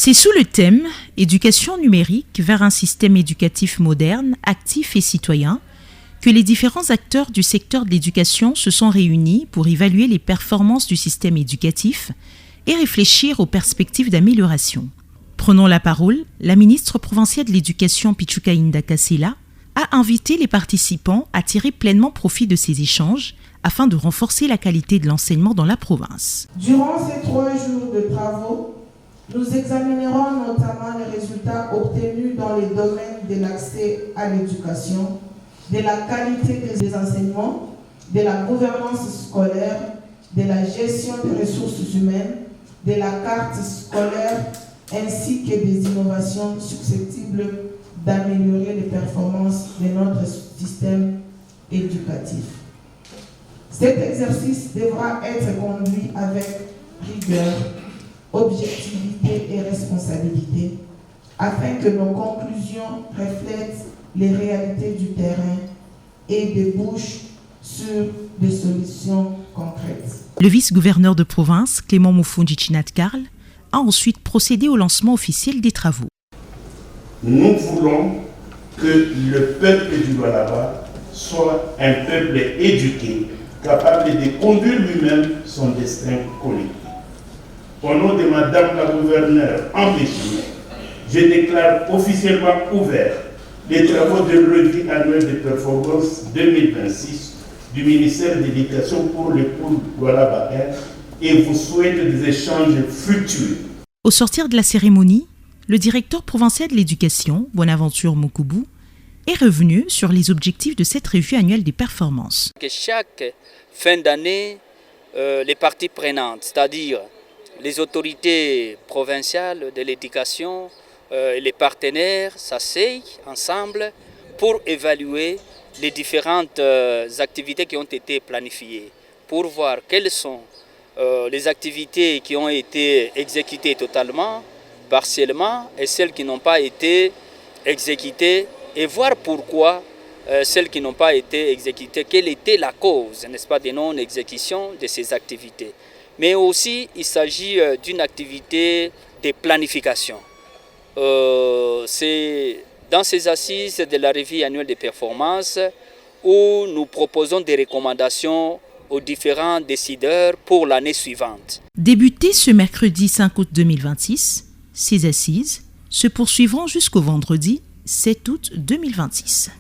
C'est sous le thème « Éducation numérique vers un système éducatif moderne, actif et citoyen » que les différents acteurs du secteur de l'éducation se sont réunis pour évaluer les performances du système éducatif et réfléchir aux perspectives d'amélioration. Prenant la parole, la ministre provinciale de l'Éducation Pichuka Inda Kasela a invité les participants à tirer pleinement profit de ces échanges afin de renforcer la qualité de l'enseignement dans la province. Durant ces 3 jours de travaux, nous examinerons notamment les résultats obtenus dans les domaines de l'accès à l'éducation, de la qualité des enseignements, de la gouvernance scolaire, de la gestion des ressources humaines, de la carte scolaire, ainsi que des innovations susceptibles d'améliorer les performances de notre système éducatif. Cet exercice devra être conduit avec rigueur, objectivité et responsabilité, afin que nos conclusions reflètent les réalités du terrain et débouchent sur des solutions concrètes. Le vice-gouverneur de province, Clément Moufondi Chinat-Karl, a ensuite procédé au lancement officiel des travaux. Nous voulons que le peuple du Lualaba soit un peuple éduqué, capable de conduire lui-même son destin collectif. Au nom de Madame la gouverneure empêchée, je déclare officiellement ouvert les travaux de revue annuelle de performance 2026 du ministère de l'Éducation pour le pôle Lualaba 1 et vous souhaite des échanges fructueux. Au sortir de la cérémonie, le directeur provincial de l'éducation, Bonaventure Mokoubou, est revenu sur les objectifs de cette revue annuelle des performances. Chaque fin d'année, les parties prenantes, c'est-à-dire les autorités provinciales de l'éducation et les partenaires s'asseyent ensemble pour évaluer les différentes activités qui ont été planifiées, pour voir quelles sont les activités qui ont été exécutées totalement, partiellement, et celles qui n'ont pas été exécutées, et voir pourquoi celles qui n'ont pas été exécutées, quelle était la cause, n'est-ce pas, de non-exécution de ces activités. Mais aussi, il s'agit d'une activité de planification. C'est dans ces assises de la revue annuelle des performances où nous proposons des recommandations aux différents décideurs pour l'année suivante. Débutées ce mercredi 5 août 2026, ces assises se poursuivront jusqu'au vendredi 7 août 2026.